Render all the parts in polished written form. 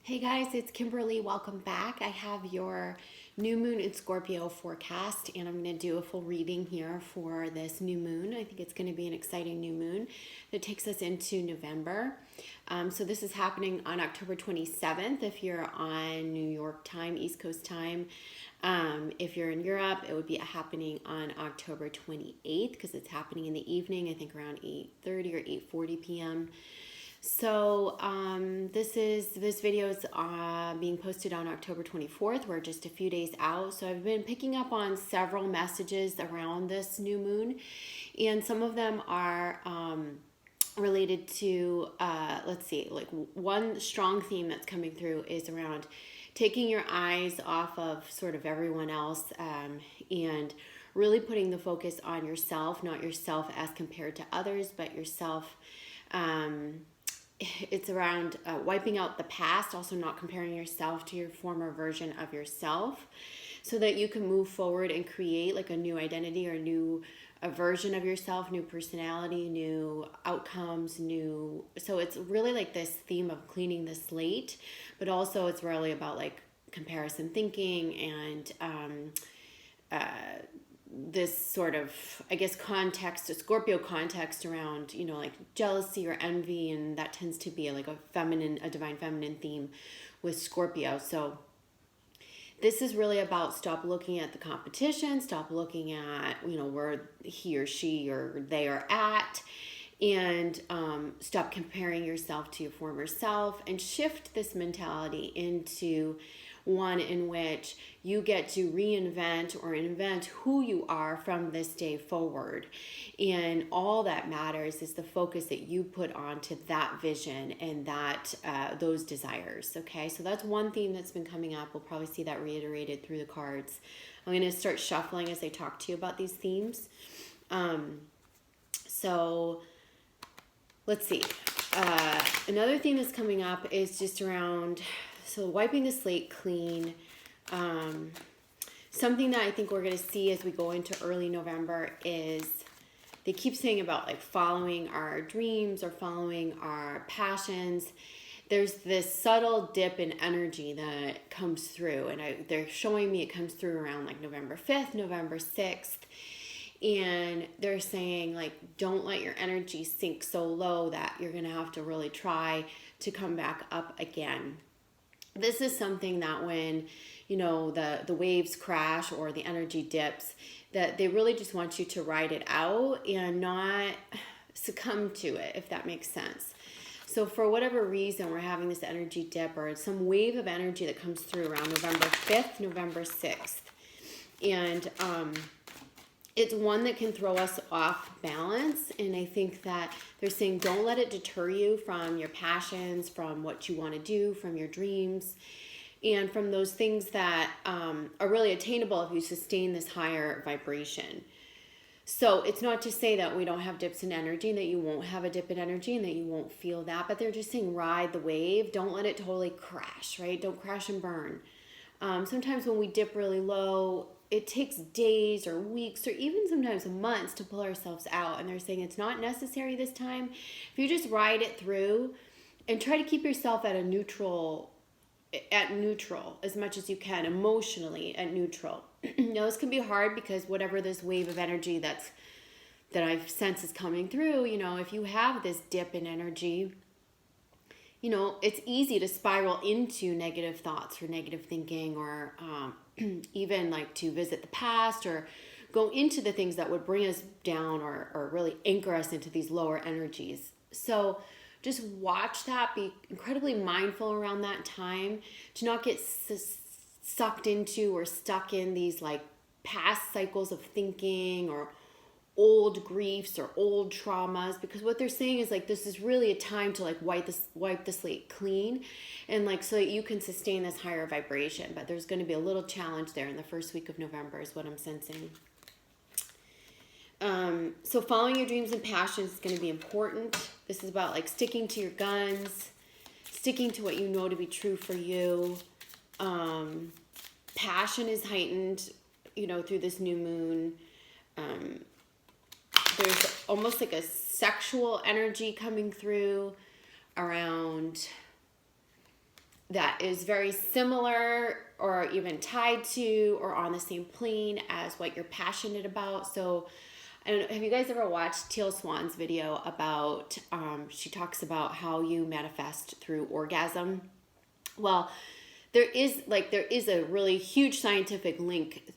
Hey guys, it's Kimberly. Welcome back. I have your new moon in Scorpio forecast, and I'm going to do a full reading here for this new moon. I think it's going to be an exciting new moon that takes us into November. So this is happening on October 27th if you're on New York time, East Coast time. If you're in Europe, it would be happening on October 28th because it's happening in the evening, I think around 8:30 or 8:40 p.m. So this video is being posted on October 24th. We're just a few days out. So I've been picking up on several messages around this new moon, and some of them are related to, let's see, like one strong theme that's coming through is around taking your eyes off of sort of everyone else and really putting the focus on yourself, not yourself as compared to others, but yourself. It's around wiping out the past, also not comparing yourself to your former version of yourself, so that you can move forward and create like a new identity or a version of yourself, new personality, new outcomes, so it's really like this theme of cleaning the slate, but also it's really about like comparison thinking and this sort of, I guess, context, a Scorpio context around, like jealousy or envy, and that tends to be like a divine feminine theme with Scorpio. So this is really about stop looking at the competition, stop looking at, where he or she or they are at, and stop comparing yourself to your former self and shift this mentality into one in which you get to reinvent or invent who you are from this day forward. And all that matters is the focus that you put onto that vision and that those desires. Okay, so that's one theme that's been coming up. We'll probably see that reiterated through the cards. I'm going to start shuffling as I talk to you about these themes. So let's see. Another theme that's coming up is just around, so wiping the slate clean. Something that I think we're going to see as we go into early November is they keep saying about like following our dreams or following our passions. There's this subtle dip in energy that comes through, and they're showing me it comes through around like November 5th, November 6th. And they're saying like, don't let your energy sink so low that you're going to have to really try to come back up again. This is something that when, the waves crash or the energy dips, that they really just want you to ride it out and not succumb to it, if that makes sense. So for whatever reason, we're having this energy dip or some wave of energy that comes through around November 5th, November 6th. And it's one that can throw us off balance. And I think that they're saying don't let it deter you from your passions, from what you want to do, from your dreams, and from those things that are really attainable if you sustain this higher vibration. So it's not to say that we don't have dips in energy, that you won't have a dip in energy and that you won't feel that, but they're just saying ride the wave. Don't let it totally crash, right? Don't crash and burn. Sometimes when we dip really low, it takes days or weeks or even sometimes months to pull ourselves out. And they're saying it's not necessary this time. If you just ride it through and try to keep yourself at neutral as much as you can, emotionally at neutral. Now this can be hard because whatever this wave of energy that I sense is coming through, if you have this dip in energy, it's easy to spiral into negative thoughts or negative thinking or even like to visit the past or go into the things that would bring us down or really anchor us into these lower energies. So just watch that, be incredibly mindful around that time to not get sucked into or stuck in these like past cycles of thinking or old griefs or old traumas, because what they're saying is like this is really a time to like wipe the slate clean and like so that you can sustain this higher vibration. But there's going to be a little challenge there in the first week of November is what I'm sensing. So following your dreams and passions is going to be important. This is about like sticking to your guns, sticking to what you know to be true for you. Passion is heightened, through this new moon. There's almost like a sexual energy coming through around that is very similar or even tied to or on the same plane as what you're passionate about. So I don't know, have you guys ever watched Teal Swan's video about, she talks about how you manifest through orgasm? Well, there is a really huge scientific link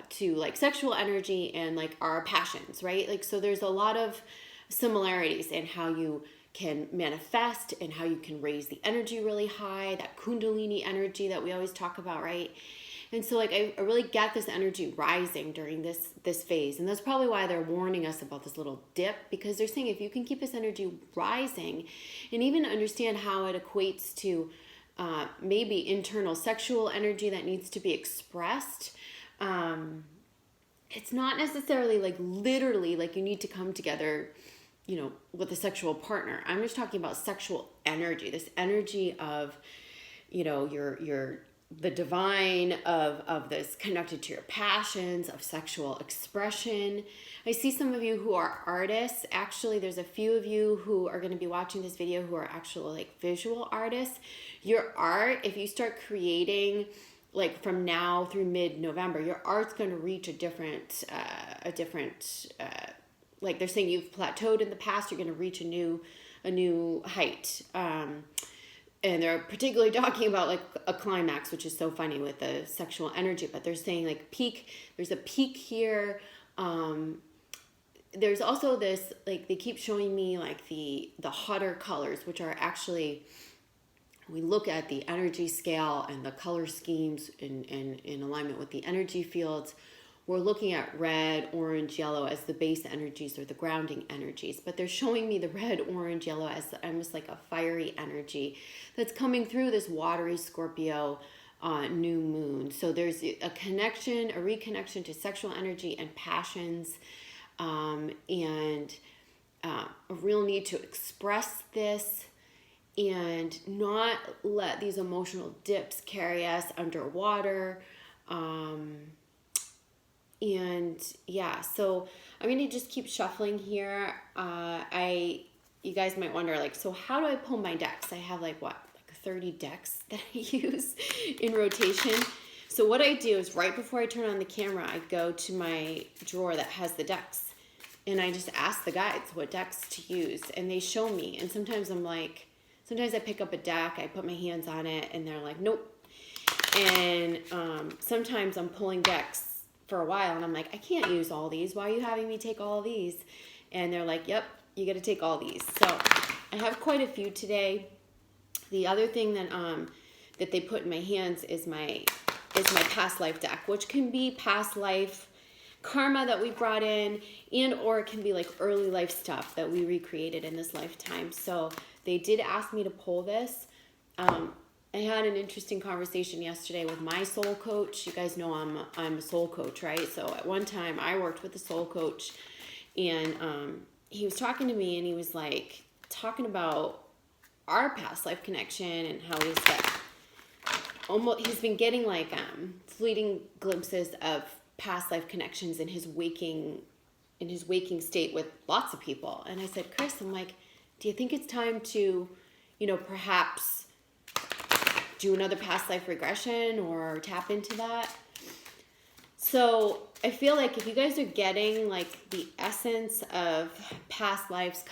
to like sexual energy and like our passions, right? Like, so there's a lot of similarities in how you can manifest and how you can raise the energy really high, that kundalini energy that we always talk about, right? And so like I really get this energy rising during this phase. And that's probably why they're warning us about this little dip, because they're saying if you can keep this energy rising and even understand how it equates to maybe internal sexual energy that needs to be expressed, it's not necessarily like literally like you need to come together, you know, with a sexual partner. I'm just talking about sexual energy, this energy of, you know, the divine, of this connected to your passions, of sexual expression. I see some of you who are artists. Actually, there's a few of you who are going to be watching this video who are actual like visual artists. Your art, if you start creating like from now through mid-November, your art's going to reach a different like they're saying you've plateaued in the past, you're going to reach a new height. And they're particularly talking about like a climax, which is so funny with the sexual energy, but they're saying like there's a peak here. There's also this, like they keep showing me like the hotter colors, which are actually, we look at the energy scale and the color schemes in alignment with the energy fields. We're looking at red, orange, yellow as the base energies or the grounding energies, but they're showing me the red, orange, yellow as almost like a fiery energy that's coming through this watery Scorpio new moon. So there's a connection, a reconnection to sexual energy and passions, and a real need to express this and not let these emotional dips carry us underwater. And yeah, so I'm going to just keep shuffling here. You guys might wonder, like, so how do I pull my decks? I have like 30 decks that I use in rotation. So what I do is right before I turn on the camera, I go to my drawer that has the decks and I just ask the guides what decks to use, and they show me. And sometimes I'm like, sometimes I pick up a deck, I put my hands on it and they're like, nope. And sometimes I'm pulling decks for a while and I'm like, I can't use all these. Why are you having me take all of these? And they're like, yep, you got to take all these. So I have quite a few today. The other thing that that they put in my hands is my past life deck, which can be past life karma that we brought in, and or it can be like early life stuff that we recreated in this lifetime. So they did ask me to pull this. I had an interesting conversation yesterday with my soul coach. You guys know I'm a soul coach, right? So at one time I worked with a soul coach, and he was talking to me and he was like talking about our past life connection and how he's been getting like fleeting glimpses of past life connections in his waking state with lots of people. And I said, Chris, I'm like, do you think it's time to, you know, perhaps do another past life regression or tap into that? So I feel like if you guys are getting like the essence of past lives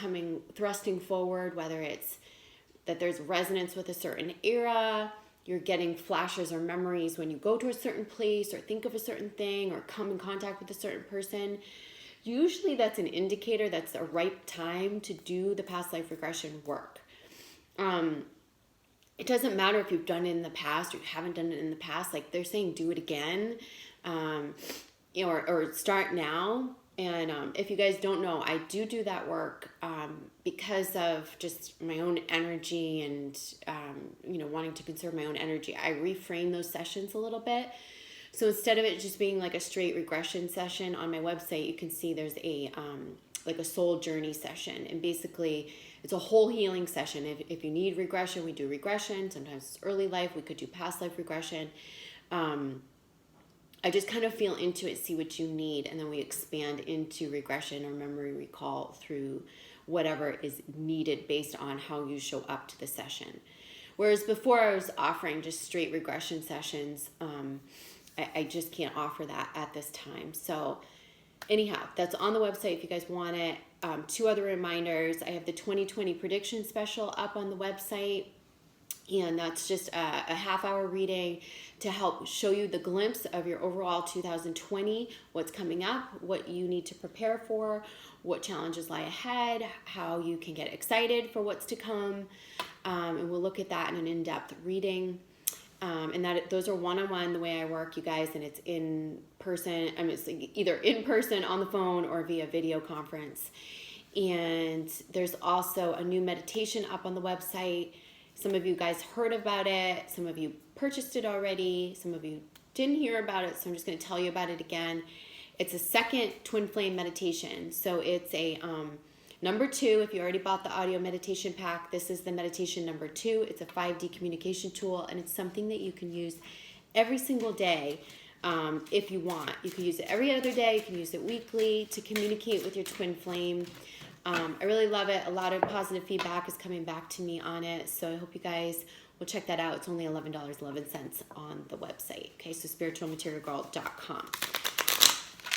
thrusting forward, whether it's that there's resonance with a certain era, you're getting flashes or memories when you go to a certain place or think of a certain thing or come in contact with a certain person, usually that's an indicator that's a ripe time to do the past life regression work. It doesn't matter if you've done it in the past or you haven't done it in the past. Like they're saying, do it again, you know, or start now. And if you guys don't know, I do that work because of just my own energy and, you know, wanting to conserve my own energy. I reframe those sessions a little bit. So instead of it just being like a straight regression session, on my website, you can see there's a like a soul journey session. And basically it's a whole healing session. If you need regression, we do regression. Sometimes it's early life. We could do past life regression. I just kind of feel into it, see what you need, and then we expand into regression or memory recall through whatever is needed based on how you show up to the session. Whereas before I was offering just straight regression sessions, I just can't offer that at this time. So anyhow, that's on the website if you guys want it. 2 other reminders. I have the 2020 prediction special up on the website. And that's just a half-hour reading to help show you the glimpse of your overall 2020, what's coming up, what you need to prepare for, what challenges lie ahead, how you can get excited for what's to come. And we'll look at that in an in-depth reading. And those are one-on-one the way I work, you guys, and it's in person. I mean, it's either in person, on the phone, or via video conference. And there's also a new meditation up on the website. Some of you guys heard about it. Some of you purchased it already. Some of you didn't hear about it, so I'm just going to tell you about it again. It's a second twin flame meditation. So it's a number 2. If you already bought the audio meditation pack, this is the meditation number 2. It's a 5D communication tool, and it's something that you can use every single day if you want. You can use it every other day. You can use it weekly to communicate with your twin flame. I really love it. A lot of positive feedback is coming back to me on it. So I hope you guys will check that out. It's only $11.11 on the website. Okay, so spiritualmaterialgirl.com.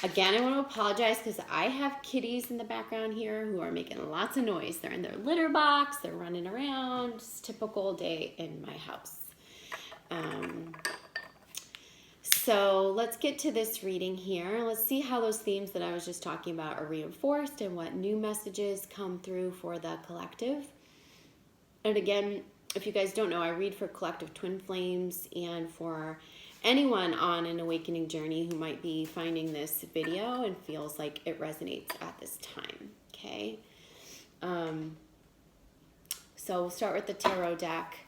Again, I want to apologize because I have kitties in the background here who are making lots of noise. They're in their litter box. They're running around. It's a typical day in my house. So let's get to this reading here. Let's see how those themes that I was just talking about are reinforced and what new messages come through for the collective. And again, if you guys don't know, I read for collective twin flames and for anyone on an awakening journey who might be finding this video and feels like it resonates at this time. Okay. So we'll start with the tarot deck.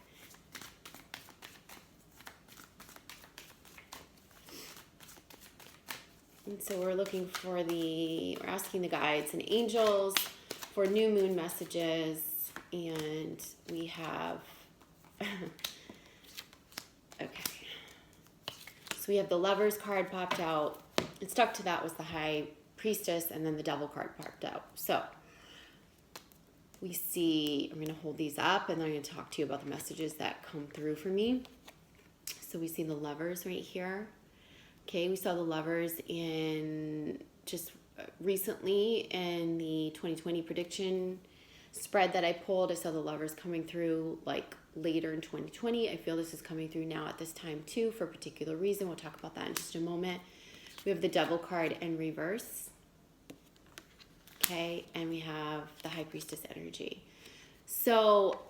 And so we're asking the guides and angels for new moon messages. And we have, okay. So we have the Lovers card popped out. And stuck to that was the High Priestess, and then the Devil card popped out. So we see, I'm going to hold these up, and then I'm going to talk to you about the messages that come through for me. So we see the Lovers right here. Okay, we saw the Lovers in just recently in the 2020 prediction spread that I pulled. I saw the Lovers coming through like later in 2020. I feel this is coming through now at this time too for a particular reason. We'll talk about that in just a moment. We have the Devil card in reverse. Okay, and we have the High Priestess energy. So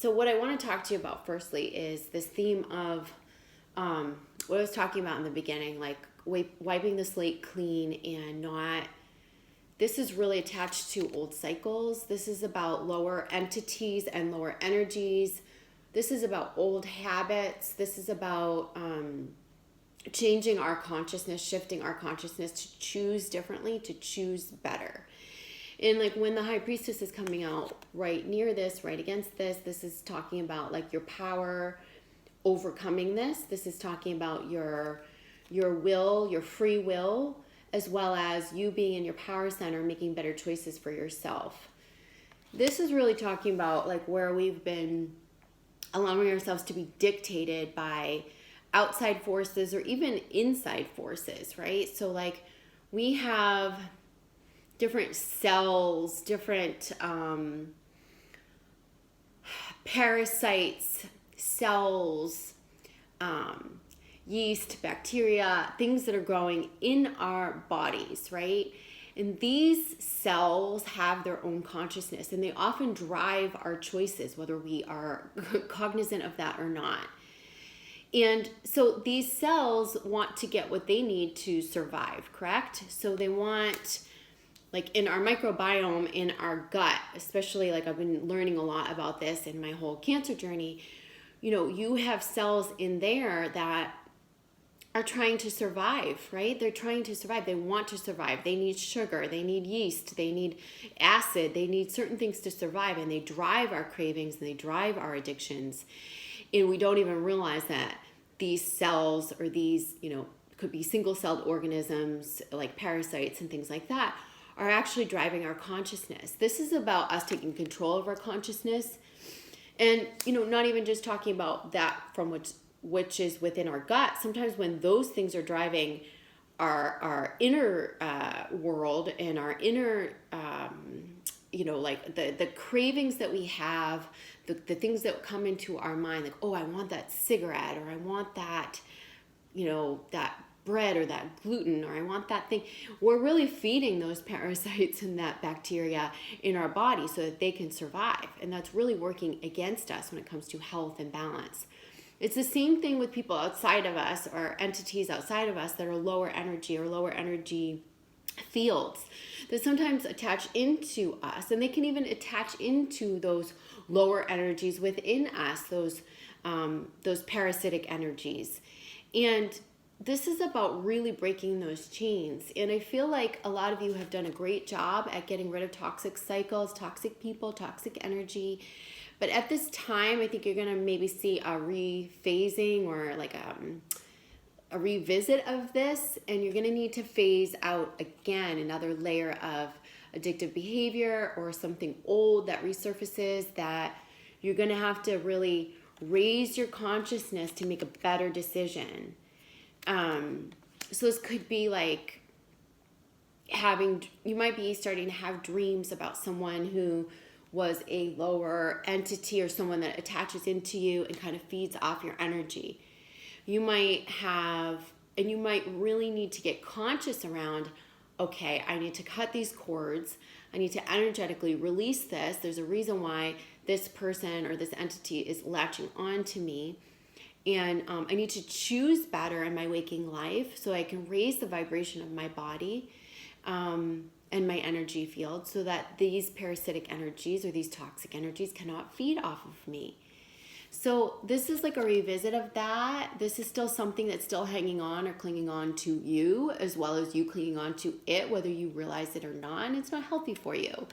what I want to talk to you about firstly is this theme of what I was talking about in the beginning, like wiping the slate clean and not, this is really attached to old cycles. This is about lower entities and lower energies. This is about old habits. This is about changing our consciousness, shifting our consciousness to choose differently, to choose better. And like when the High Priestess is coming out right near this, right against this, this is talking about like your power overcoming this. This is talking about your will, your free will, as well as you being in your power center, making better choices for yourself. This is really talking about like where we've been allowing ourselves to be dictated by outside forces or even inside forces, right? So like we have different cells, different parasites, cells, yeast, bacteria, things that are growing in our bodies, right? And these cells have their own consciousness, and they often drive our choices, whether we are cognizant of that or not. And so these cells want to get what they need to survive, correct? So they want, like in our microbiome, in our gut, especially, like I've been learning a lot about this in my whole cancer journey, you know, you have cells in there that are trying to survive, right? They're trying to survive. They want to survive. They need sugar. They need yeast. They need acid. They need certain things to survive, and they drive our cravings and they drive our addictions. And we don't even realize that these cells, or these, you know, could be single-celled organisms like parasites and things like that, are actually driving our consciousness. This is about us taking control of our consciousness And, not even just talking about that from which is within our gut. Sometimes when those things are driving our inner world and our inner, like the cravings that we have, the things that come into our mind, like, oh, I want that cigarette, or I want that, that bread or that gluten, or I want that thing. We're really feeding those parasites and that bacteria in our body so that they can survive. And that's really working against us when it comes to health and balance. It's the same thing with people outside of us, or entities outside of us that are lower energy or lower energy fields that sometimes attach into us, and they can even attach into those lower energies within us, those parasitic energies. And this is about really breaking those chains. And I feel like a lot of you have done a great job at getting rid of toxic cycles, toxic people, toxic energy. But at this time, I think you're going to maybe see a rephasing, or like a revisit of this. And you're going to need to phase out again another layer of addictive behavior or something old that resurfaces, that you're going to have to really raise your consciousness to make a better decision. So this could be like you might be starting to have dreams about someone who was a lower entity, or someone that attaches into you and kind of feeds off your energy. You might really need to get conscious around, okay, I need to cut these cords. I need to energetically release this. There's a reason why this person or this entity is latching on to me. And I need to choose better in my waking life so I can raise the vibration of my body and my energy field, so that these parasitic energies or these toxic energies cannot feed off of me. So this is like a revisit of that. This is still something that's still hanging on or clinging on to you, as well as you clinging on to it, whether you realize it or not. And it's not healthy for you.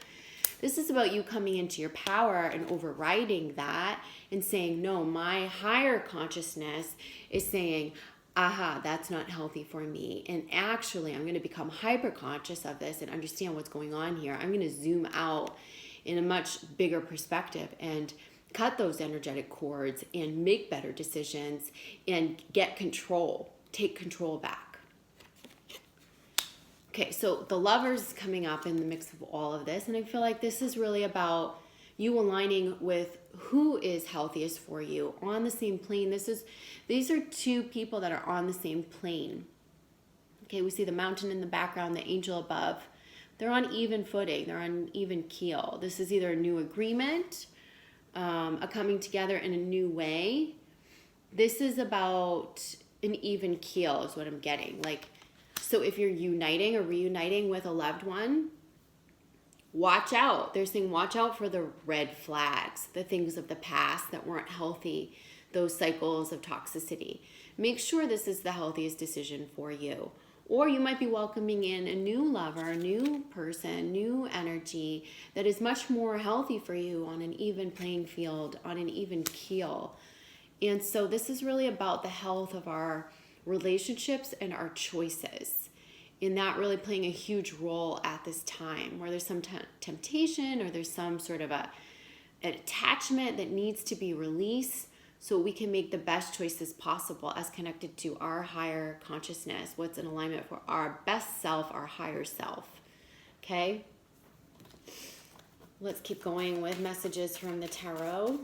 This is about you coming into your power and overriding that and saying, no, my higher consciousness is saying, aha, that's not healthy for me. And actually, I'm going to become hyper conscious of this and understand what's going on here. I'm going to zoom out in a much bigger perspective and cut those energetic cords and make better decisions and get control, take control back. Okay, so the Lovers is coming up in the mix of all of this, and I feel like this is really about you aligning with who is healthiest for you on the same plane. These are two people that are on the same plane. Okay, we see the mountain in the background, the angel above. They're on even footing. They're on even keel. This is either a new agreement, a coming together in a new way. This is about an even keel is what I'm getting. So if you're uniting or reuniting with a loved one, watch out. They're saying watch out for the red flags, the things of the past that weren't healthy, those cycles of toxicity. Make sure this is the healthiest decision for you. Or you might be welcoming in a new lover, a new person, new energy that is much more healthy for you on an even playing field, on an even keel. And so this is really about the health of our relationships and our choices. In that really playing a huge role at this time, where there's some temptation or there's some sort of an attachment that needs to be released so we can make the best choices possible as connected to our higher consciousness, what's in alignment for our best self, our higher self. Okay? Let's keep going with messages from the tarot.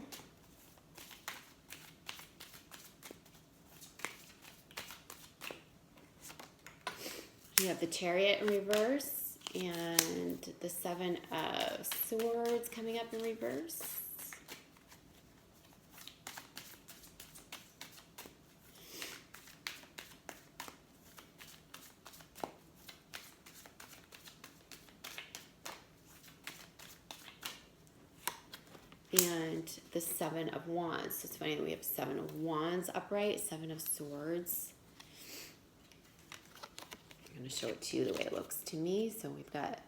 You have the Chariot in reverse and the Seven of Swords coming up in reverse. And the Seven of Wands. So it's funny that we have Seven of Wands upright, Seven of Swords. I'm going to show it to you the way it looks to me. So we've got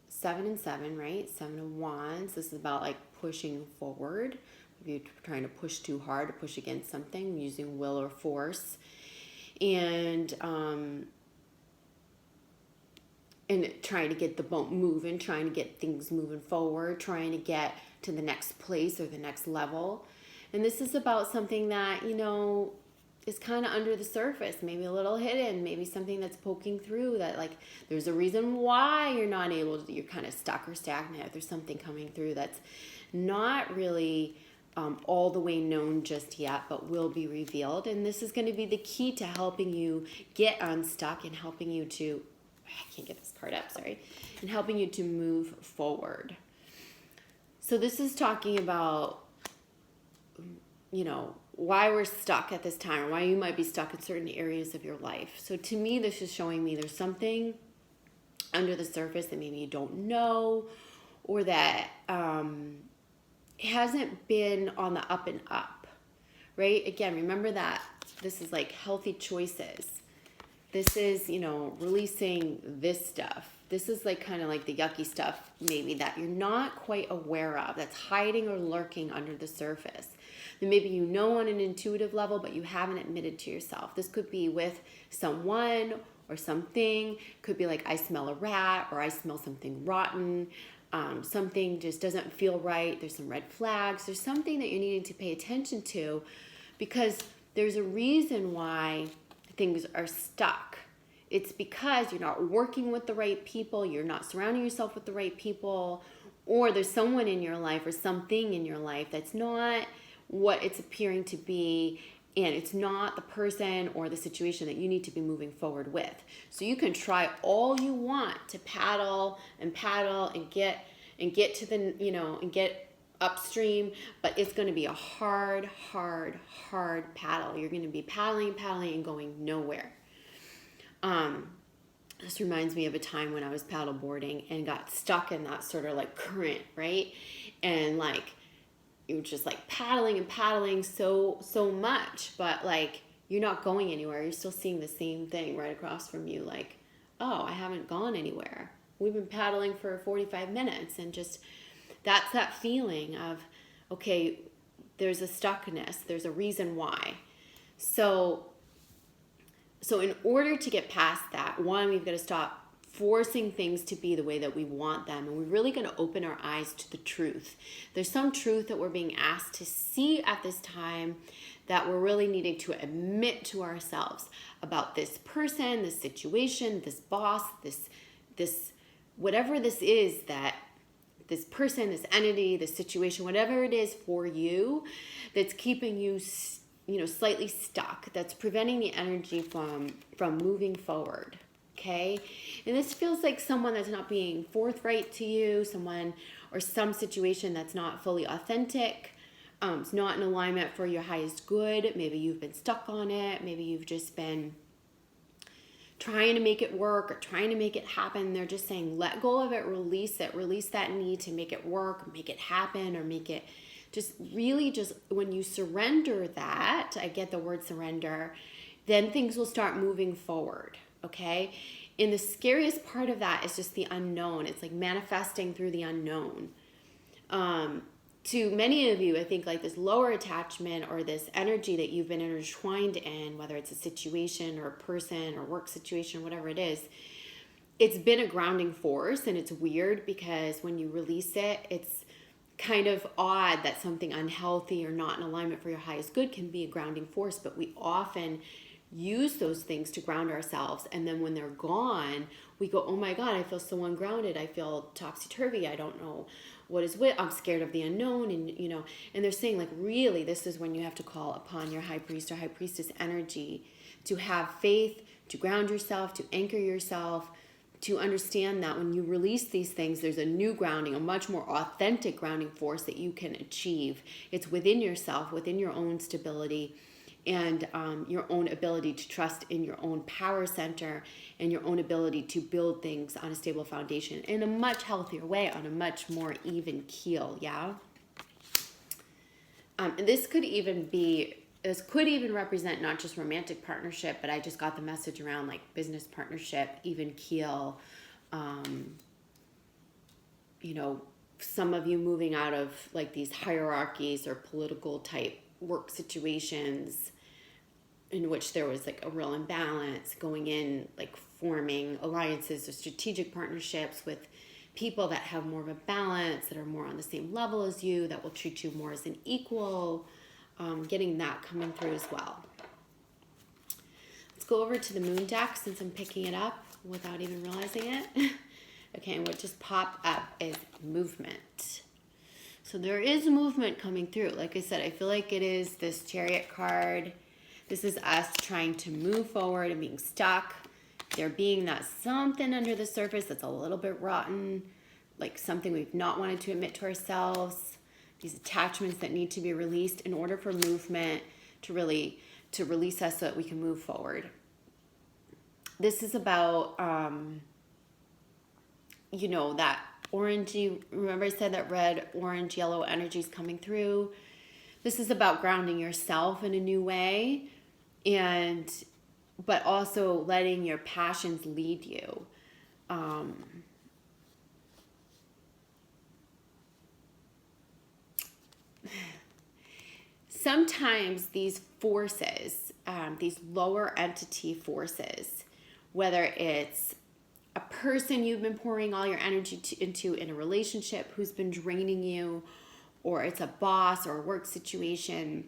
7 and 7, right? 7 of Wands. This is about like pushing forward. If you're trying to push too hard, to push against something, using will or force. And trying to get the boat moving, trying to get things moving forward, trying to get to the next place or the next level. And this is about something that, is kind of under the surface, maybe a little hidden, maybe something that's poking through that, like, there's a reason why you're not able to, you're kind of stuck or stagnant. There's something coming through that's not really all the way known just yet, but will be revealed. And this is going to be the key to helping you get unstuck and helping you to, I can't get this card up, sorry, and helping you to move forward. So this is talking about, why we're stuck at this time, or why you might be stuck in certain areas of your life. So to me, this is showing me there's something under the surface that maybe you don't know, or that hasn't been on the up and up, right? Again, remember that this is like healthy choices. This is, releasing this stuff. This is like kind of like the yucky stuff maybe that you're not quite aware of, that's hiding or lurking under the surface. That maybe you know on an intuitive level, but you haven't admitted to yourself. This could be with someone or something. Could be like, I smell a rat, or I smell something rotten. Something just doesn't feel right. There's some red flags. There's something that you're needing to pay attention to, because there's a reason why things are stuck. It's because you're not working with the right people, you're not surrounding yourself with the right people, or there's someone in your life or something in your life that's not what it's appearing to be, and it's not the person or the situation that you need to be moving forward with. So you can try all you want to paddle and get to the, and get upstream, but it's going to be a hard paddle. You're going to be paddling and going nowhere. This reminds me of a time when I was paddle boarding and got stuck in that sort of like current, right? And like, you're just like paddling so much, but like, you're not going anywhere. You're still seeing the same thing right across from you. Like, oh, I haven't gone anywhere. We've been paddling for 45 minutes, and just, that's that feeling of, okay, there's a stuckness. There's a reason why. So in order to get past that, one, we've got to stop forcing things to be the way that we want them. And we're really going to open our eyes to the truth. There's some truth that we're being asked to see at this time that we're really needing to admit to ourselves about this person, this situation, this boss, this whatever this is, that this person, this entity, this situation, whatever it is for you that's keeping you slightly stuck, that's preventing the energy from moving forward. Okay. And this feels like someone that's not being forthright to you, someone or some situation that's not fully authentic. It's not in alignment for your highest good. Maybe you've been stuck on it. Maybe you've just been trying to make it work or trying to make it happen. They're just saying, let go of it, release that need to make it work, make it happen, or make it just when you surrender that, I get the word surrender, then things will start moving forward. Okay. And the scariest part of that is just the unknown. It's like manifesting through the unknown. To many of you, I think like this lower attachment or this energy that you've been intertwined in, whether it's a situation or a person or work situation, whatever it is, it's been a grounding force. And it's weird because when you release it, it's kind of odd that something unhealthy or not in alignment for your highest good can be a grounding force, but we often use those things to ground ourselves, and then when they're gone, we go, oh my God, I feel so ungrounded, I feel topsy-turvy, I don't know what is what, I'm scared of the unknown. And and they're saying like, really, this is when you have to call upon your high priest or high priestess energy to have faith, to ground yourself, to anchor yourself, to understand that when you release these things, there's a new grounding, a much more authentic grounding force that you can achieve. It's within yourself, within your own stability, and your own ability to trust in your own power center, and your own ability to build things on a stable foundation in a much healthier way, on a much more even keel. Yeah. And this could even represent not just romantic partnership, but I just got the message around like business partnership, even keel. Some of you moving out of like these hierarchies or political type work situations in which there was like a real imbalance, going in like forming alliances or strategic partnerships with people that have more of a balance, that are more on the same level as you, that will treat you more as an equal, getting that coming through as well. Let's go over to the moon deck since I'm picking it up without even realizing it. Okay, and what just popped up is movement. So there is movement coming through. Like I said, I feel like it is this Chariot card. This is us trying to move forward and being stuck. There being that something under the surface that's a little bit rotten, like something we've not wanted to admit to ourselves. These attachments that need to be released in order for movement to release us so that we can move forward. This is about, that orangey, remember I said that red, orange, yellow energy is coming through. This is about grounding yourself in a new way, but also letting your passions lead you. Sometimes these forces, these lower entity forces, whether it's a person you've been pouring all your energy into in a relationship who's been draining you, or it's a boss or a work situation.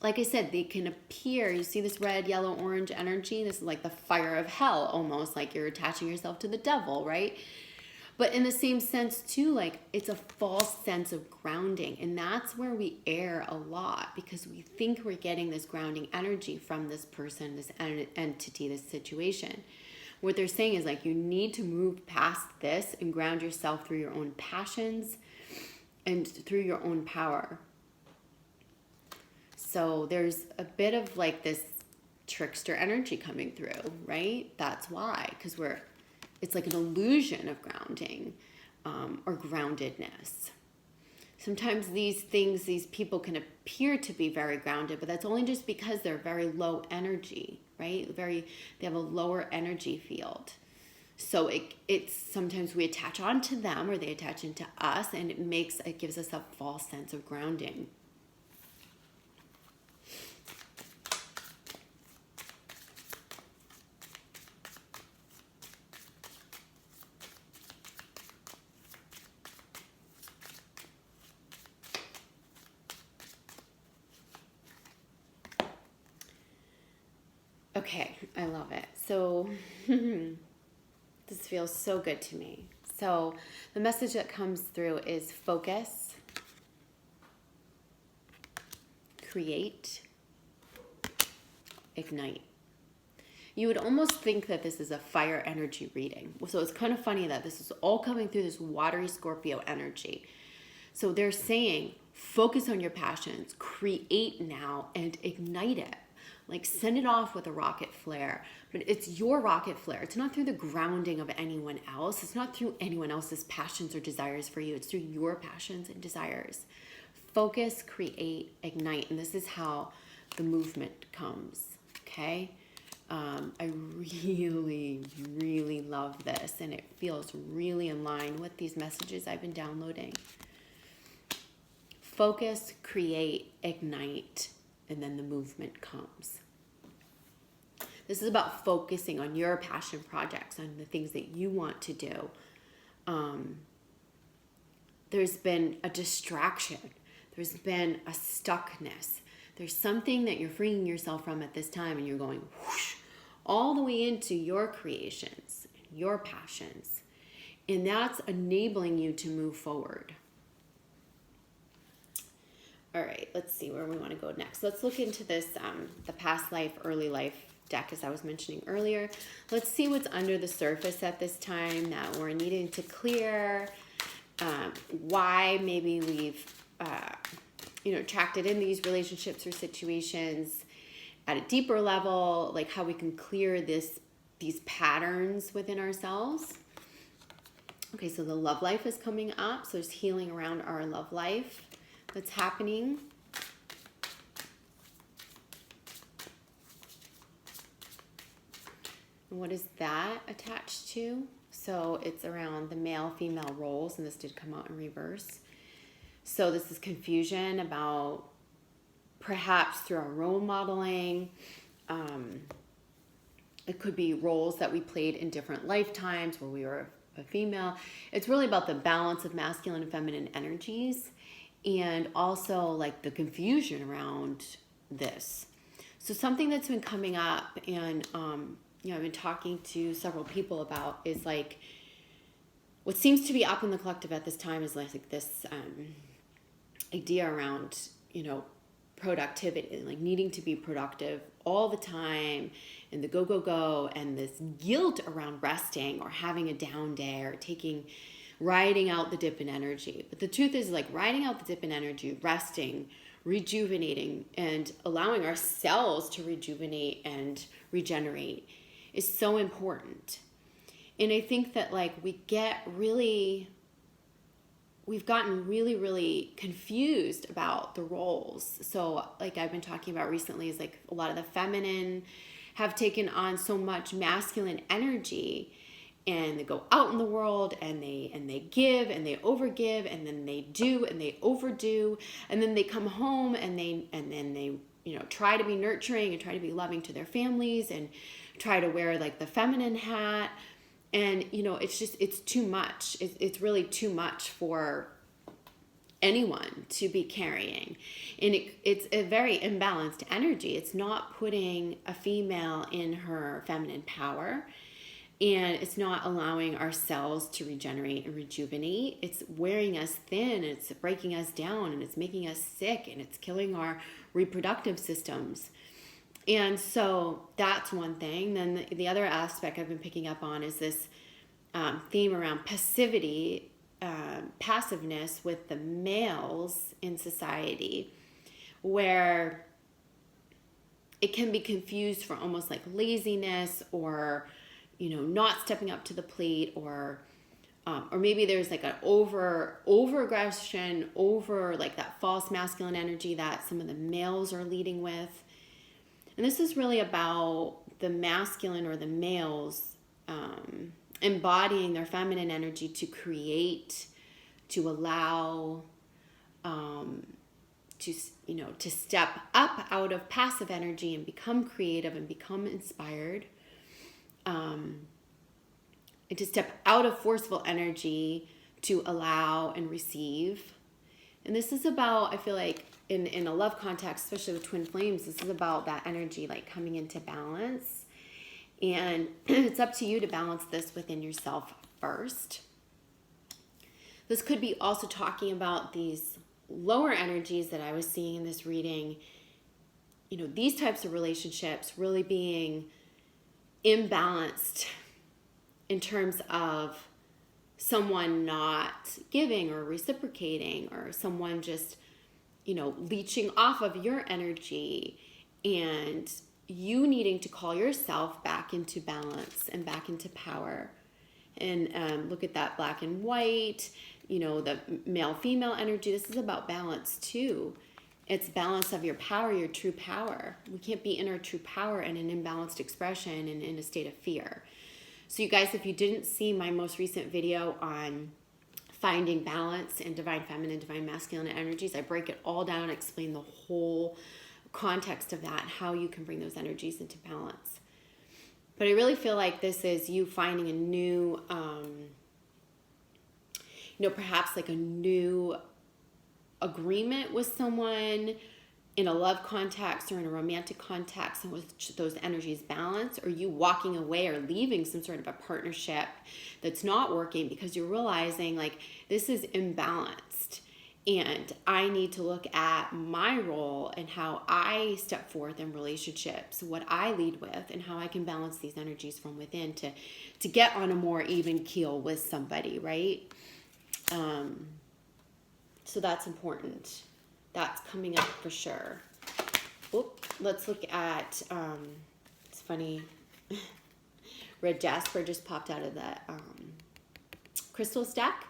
Like I said, they can appear, you see this red, yellow, orange energy, this is like the fire of hell, almost like you're attaching yourself to the devil, right? But in the same sense too, like it's a false sense of grounding. And that's where we err a lot, because we think we're getting this grounding energy from this person, this entity, this situation. What they're saying is like, you need to move past this and ground yourself through your own passions and through your own power. So there's a bit of like this trickster energy coming through, right? That's why, because it's like an illusion of grounding or groundedness. Sometimes these people can appear to be very grounded, but that's only just because they're very low energy, right? They have a lower energy field. So it's sometimes we attach onto them or they attach into us, and it gives us a false sense of grounding. Okay, I love it. So this feels so good to me. So the message that comes through is focus, create, ignite. You would almost think that this is a fire energy reading. So it's kind of funny that this is all coming through this watery Scorpio energy. So they're saying, focus on your passions, create now and ignite it. Like send it off with a rocket flare, but it's your rocket flare. It's not through the grounding of anyone else. It's not through anyone else's passions or desires for you. It's through your passions and desires. Focus, create, ignite. And this is how the movement comes, okay? I really, really love this, and it feels really in line with these messages I've been downloading. Focus, create, ignite, and then the movement comes. This is about focusing on your passion projects, on the things that you want to do. There's been a distraction. There's been a stuckness. There's something that you're freeing yourself from at this time, and you're going whoosh, all the way into your creations, your passions. And that's enabling you to move forward. All right, let's see where we want to go next. Let's look into this, the past life, early life deck, as I was mentioning earlier. Let's see what's under the surface at this time that we're needing to clear, why maybe we've, attracted in these relationships or situations at a deeper level, like how we can clear these patterns within ourselves. Okay, so the love life is coming up. So there's healing around our love life that's happening. And what is that attached to? So it's around the male-female roles, and this did come out in reverse. So this is confusion about perhaps through our role modeling. It could be roles that we played in different lifetimes where we were a female. It's really about the balance of masculine and feminine energies, and also like the confusion around this. So something that's been coming up, and I've been talking to several people about, is like what seems to be up in the collective at this time is like this idea around, productivity, like needing to be productive all the time, and the go, and this guilt around resting or having a down day or riding out the dip in energy. But the truth is, like, riding out the dip in energy, resting, rejuvenating, and allowing our cells to rejuvenate and regenerate is so important. And I think that, like, we've gotten really, really confused about the roles. So, like I've been talking about recently, is like a lot of the feminine have taken on so much masculine energy, and they go out in the world and they give and they overgive, and then they do and they overdo, and then they come home and then they try to be nurturing and try to be loving to their families and try to wear like the feminine hat. And, it's too much. It's really too much for anyone to be carrying. And it's a very imbalanced energy. It's not putting a female in her feminine power. And it's not allowing our cells to regenerate and rejuvenate. It's wearing us thin, and it's breaking us down, and it's making us sick, and it's killing our reproductive systems. And so that's one thing. Then the other aspect I've been picking up on is this theme around passivity, passiveness with the males in society, where it can be confused for almost like laziness, or not stepping up to the plate, or maybe there's like an over aggression, over like that false masculine energy that some of the males are leading with. And this is really about the masculine, or the males, embodying their feminine energy to create, to allow, to step up out of passive energy and become creative and become inspired, and to step out of forceful energy to allow and receive. And this is about, I feel like, in a love context, especially with twin flames, this is about that energy like coming into balance. And it's up to you to balance this within yourself first. This could be also talking about these lower energies that I was seeing in this reading. These types of relationships really being imbalanced in terms of someone not giving or reciprocating, or someone just leeching off of your energy, and you needing to call yourself back into balance and back into power. And look at that black and white, the male-female energy. This is about balance too. It's balance of your power, your true power. We can't be in our true power in an imbalanced expression and in a state of fear. So you guys, if you didn't see my most recent video on finding balance in divine feminine, divine masculine energies, I break it all down and explain the whole context of that, how you can bring those energies into balance. But I really feel like this is you finding a new, perhaps like a new agreement with someone in a love context or in a romantic context, and with those energies balance, or you walking away or leaving some sort of a partnership that's not working because you're realizing like this is imbalanced, and I need to look at my role and how I step forth in relationships, what I lead with, and how I can balance these energies from within to get on a more even keel with somebody, right? So that's important. That's coming up for sure. Let's look at, it's funny, Red Jasper just popped out of the crystal stack.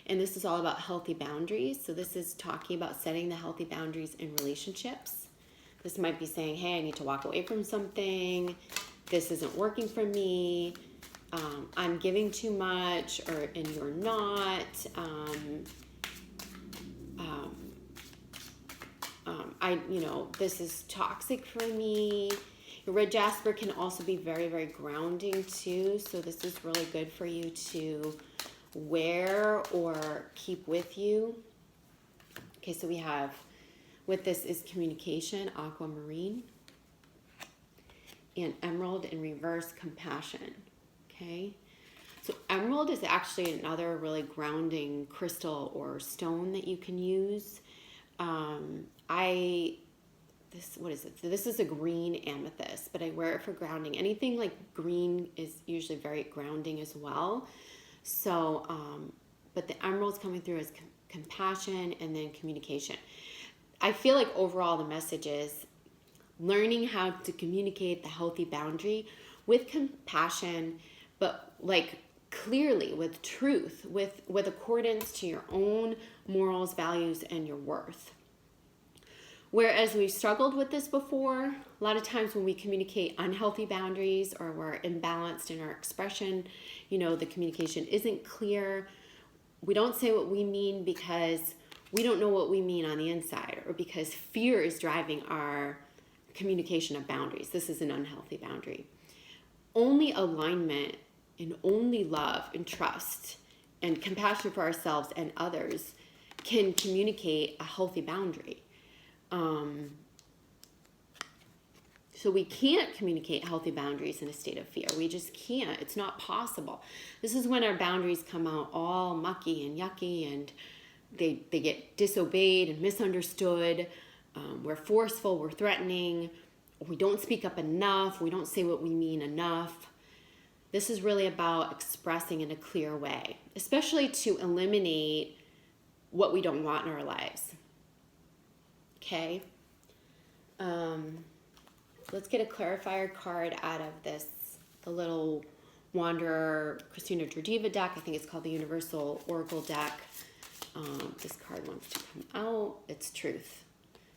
And this is all about healthy boundaries. So this is talking about setting the healthy boundaries in relationships. This might be saying, hey, I need to walk away from something. This isn't working for me. I'm giving too much, and you're not. This is toxic for me. Red Jasper can also be very, very grounding too. So this is really good for you to wear or keep with you. Okay, so we have, with this is communication, aquamarine, and emerald in reverse, compassion. Okay, so emerald is actually another really grounding crystal or stone that you can use. What is it? So this is a green amethyst, but I wear it for grounding. Anything like green is usually very grounding as well. So, but the emerald's coming through as compassion and then communication. I feel like overall the message is learning how to communicate the healthy boundary with compassion, but like clearly with truth, with accordance to your own morals, values, and your worth. Whereas we've struggled with this before, a lot of times when we communicate unhealthy boundaries or we're imbalanced in our expression, the communication isn't clear. We don't say what we mean because we don't know what we mean on the inside, or because fear is driving our communication of boundaries. This is an unhealthy boundary. Only alignment and only love and trust and compassion for ourselves and others can communicate a healthy boundary. So we can't communicate healthy boundaries in a state of fear. We just can't. It's not possible. This is when our boundaries come out all mucky and yucky, and they get disobeyed and misunderstood. We're forceful, we're threatening, we don't speak up enough, we don't say what we mean enough. This is really about expressing in a clear way, especially to eliminate what we don't want in our lives. Okay, let's get a clarifier card out of this, the little Wanderer Christina Georgieva deck. I think it's called the Universal Oracle deck. This card wants to come out. It's truth.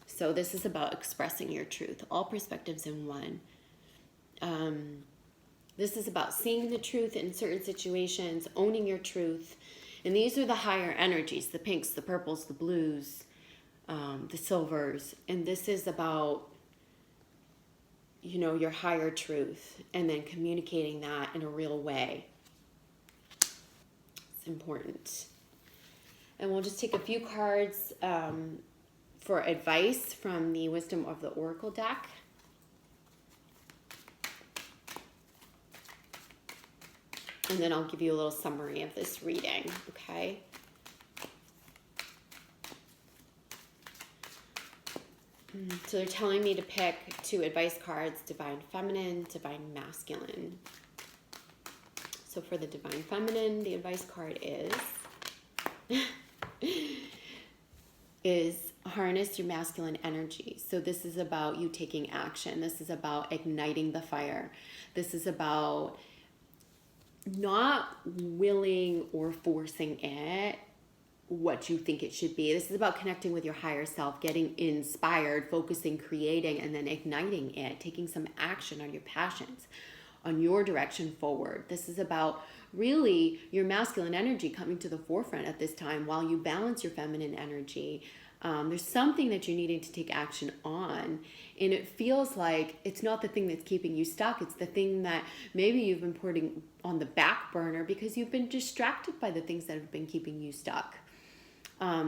So this is about expressing your truth, all perspectives in one. This is about seeing the truth in certain situations, owning your truth. And these are the higher energies, the pinks, the purples, the blues, the silvers. And this is about, your higher truth, and then communicating that in a real way. It's important. And we'll just take a few cards for advice from the Wisdom of the Oracle deck. And then I'll give you a little summary of this reading, okay? So they're telling me to pick 2 advice cards, Divine Feminine, Divine Masculine. So for the Divine Feminine, the advice card is harness your masculine energy. So this is about you taking action. This is about igniting the fire. This is about not willing or forcing it what you think it should be. This is about connecting with your higher self, getting inspired, focusing, creating, and then igniting it, taking some action on your passions, on your direction forward. This is about really your masculine energy coming to the forefront at this time while you balance your feminine energy. There's something that you're needing to take action on, and it feels like it's not the thing that's keeping you stuck. It's the thing that maybe you've been putting on the back burner because you've been distracted by the things that have been keeping you stuck.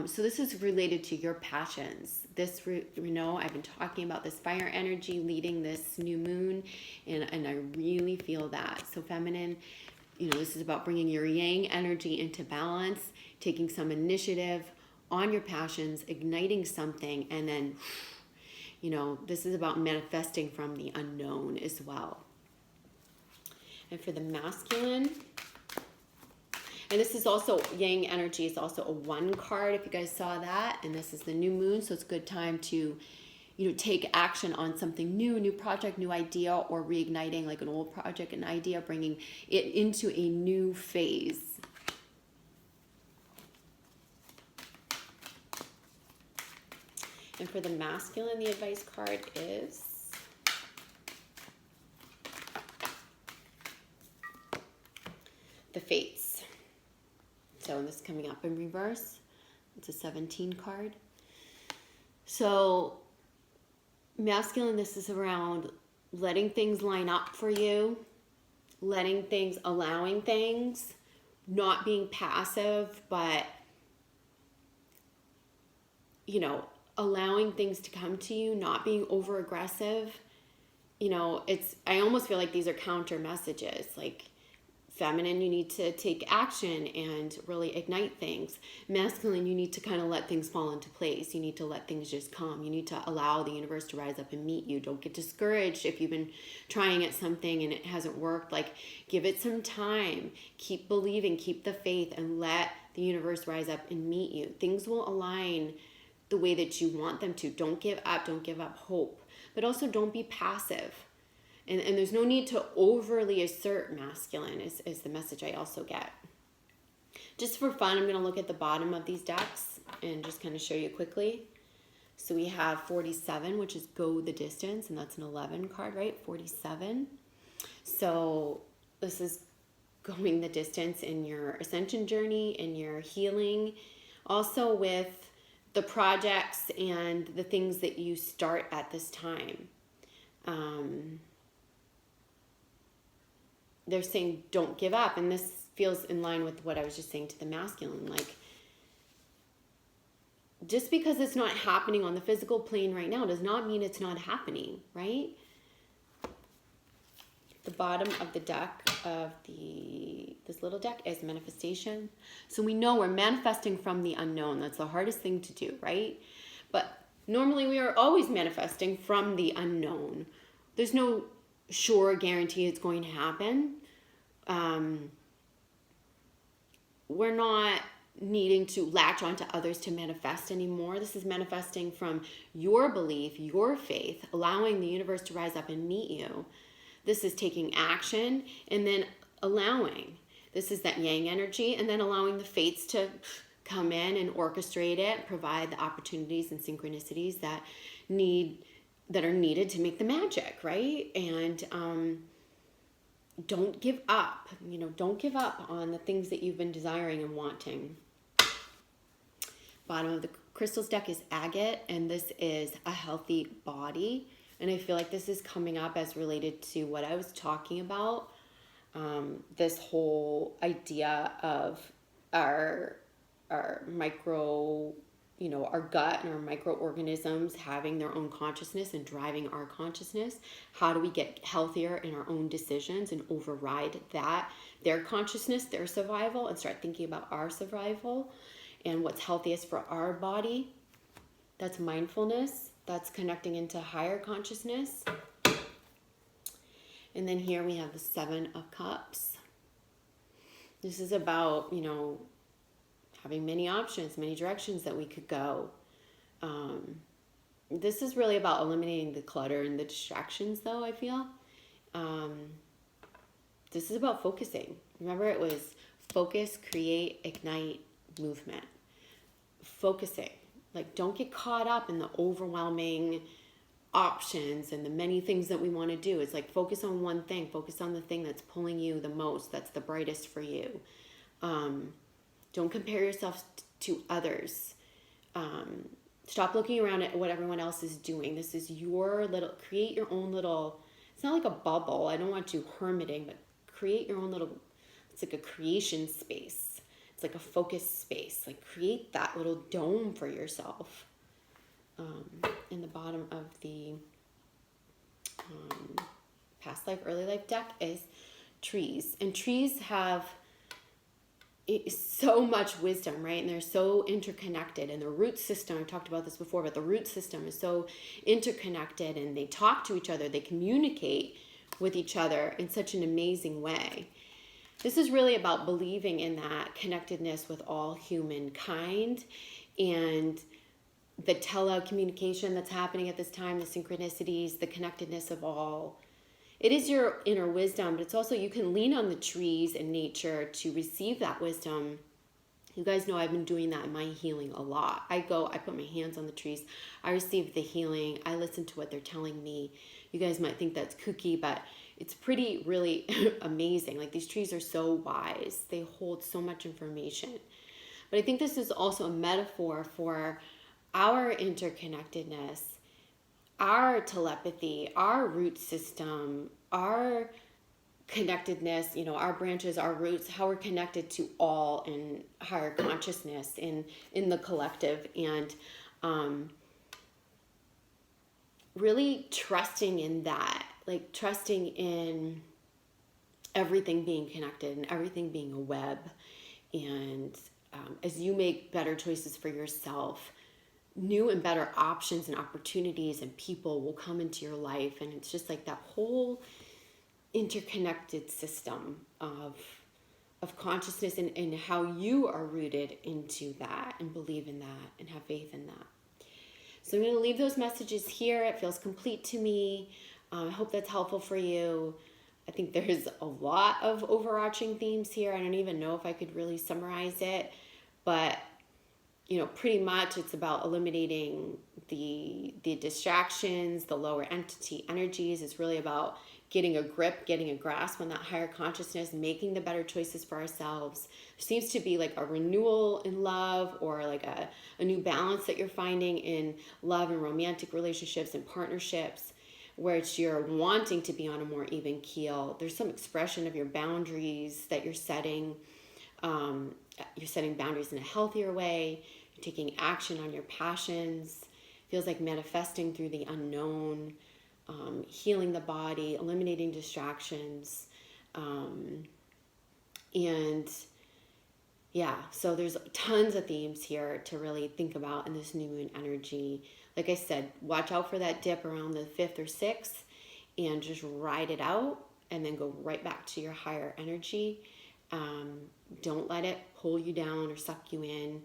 So this is related to your passions. This, I've been talking about this fire energy leading this new moon, and I really feel that. So feminine, this is about bringing your yang energy into balance, taking some initiative on your passions, igniting something, and then, this is about manifesting from the unknown as well. And for the masculine, and this is also, yang energy is also a 1 card, if you guys saw that. And this is the new moon, so it's a good time to, take action on something new, a new project, new idea, or reigniting like an old project, an idea, bringing it into a new phase. And for the masculine, the advice card is the Fates. So this is coming up in reverse. It's a 17 card. So masculine, this is around letting things line up for you, allowing things, not being passive, but, you know, allowing things to come to you, not being over aggressive. You know, I almost feel like these are counter messages. Like, feminine, you need to take action and really ignite things. Masculine, you need to kind of let things fall into place. You need to let things just come. You need to allow the universe to rise up and meet you. Don't get discouraged if you've been trying at something and it hasn't worked. Like, give it some time. Keep believing, keep the faith, and let the universe rise up and meet you. Things will align the way that you want them to. Don't give up. Don't give up hope. But also don't be passive. And there's no need to overly assert masculine is the message I also get. Just for fun, I'm going to look at the bottom of these decks and just kind of show you quickly. So we have 47, which is go the distance, and that's an 11 card, right? 47. So this is going the distance in your ascension journey, in your healing, also with the projects and the things that you start at this time. They're saying don't give up, and this feels in line with what I was just saying to the masculine. Like, just because it's not happening on the physical plane right now does not mean it's not happening, right? The bottom of the deck of this little deck is manifestation. So we know we're manifesting from the unknown. That's the hardest thing to do, right? But normally we are always manifesting from the unknown. There's no sure guarantee it's going to happen. We're not needing to latch onto others to manifest anymore. This is manifesting from your belief, your faith, allowing the universe to rise up and meet you. This is taking action and then allowing. This is that yang energy, and then allowing the fates to come in and orchestrate it, provide the opportunities and synchronicities that are needed to make the magic, right? And don't give up. You know, don't give up on the things that you've been desiring and wanting. Bottom of the crystals deck is agate, and this is a healthy body. And I feel like this is coming up as related to what I was talking about. This whole idea of our micro, you know, our gut and our microorganisms having their own consciousness and driving our consciousness. How do we get healthier in our own decisions and override that, their consciousness, their survival, and start thinking about our survival and what's healthiest for our body? That's mindfulness. That's connecting into higher consciousness. And then here we have the 7 of Cups. This is about, you know, having many options, many directions that we could go. This is really about eliminating the clutter and the distractions, though, I feel. This is about focusing. Remember, it was focus, create, ignite, movement. Focusing. Like, don't get caught up in the overwhelming options and the many things that we want to do. It's like, focus on one thing. Focus on the thing that's pulling you the most, that's the brightest for you. Don't compare yourself to others. Stop looking around at what everyone else is doing. This is your little, create your own little, it's not like a bubble. I don't want you hermiting, but create your own little, it's like a creation space. It's like a focus space. Like, create that little dome for yourself. In the bottom of the past life, early life deck is trees. And trees have so much wisdom, right? And they're so interconnected. And the root system, I've talked about this before, but the root system is so interconnected, and they talk to each other. They communicate with each other in such an amazing way. This is really about believing in that connectedness with all humankind and the telecommunication that's happening at this time, the synchronicities, the connectedness of all. It is your inner wisdom, but it's also, you can lean on the trees and nature to receive that wisdom. You guys know I've been doing that in my healing a lot. I put my hands on the trees. I receive the healing. I listen to what they're telling me. You guys might think that's kooky, but it's pretty, really amazing. Like, these trees are so wise. They hold so much information. But I think this is also a metaphor for our interconnectedness, our telepathy, our root system, our connectedness, our branches, our roots, how we're connected to all in higher consciousness in the collective, and really trusting in that, like trusting in everything being connected and everything being a web. And as you make better choices for yourself, new and better options and opportunities and people will come into your life. And it's just like that whole interconnected system of consciousness, and how you are rooted into that and believe in that and have faith in that. So I'm going to leave those messages here. It feels complete to me. I hope that's helpful for you. I think there's a lot of overarching themes here. I don't even know if I could really summarize it, but pretty much it's about eliminating the distractions, the lower entity energies. It's really about getting a grip, getting a grasp on that higher consciousness, making the better choices for ourselves. There seems to be like a renewal in love, or like a new balance that you're finding in love and romantic relationships and partnerships, where it's you're wanting to be on a more even keel. There's some expression of your boundaries that you're setting. You're setting boundaries in a healthier way. You're taking action on your passions. Feels like manifesting through the unknown, healing the body, eliminating distractions. And yeah, so there's tons of themes here to really think about in this new moon energy. Like I said, watch out for that dip around the 5th or 6th, and just ride it out and then go right back to your higher energy. Don't let it pull you down or suck you in.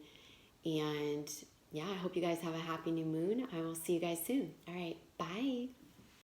And yeah, I hope you guys have a happy new moon. I will see you guys soon. All right, bye.